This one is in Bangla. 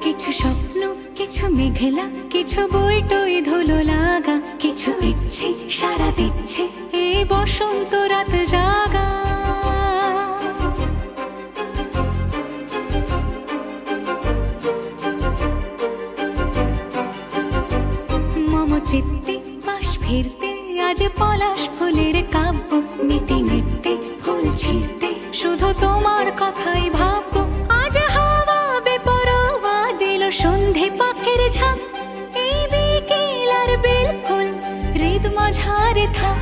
কিছু স্বপ্ন, কিছু মেঘলা, কিছু বই টই ধুলো লাগা, কিছু ইচ্ছে সারা দিচ্ছে এই বসন্ত রাত জাগা। মম চিত্তে বাস ফিরতে আজ পলাশ ফুলের কাব্য, মিতি নৃত্যে ফুল ছিঁড়তে শুধু তোমার কথাই ভাববো। আজ হাওয়া বেপরোয়া দিল সন্ধে পাখির ঝাঁক, এই বিকেল আর বেলফুল হৃদ মাঝারে থাক।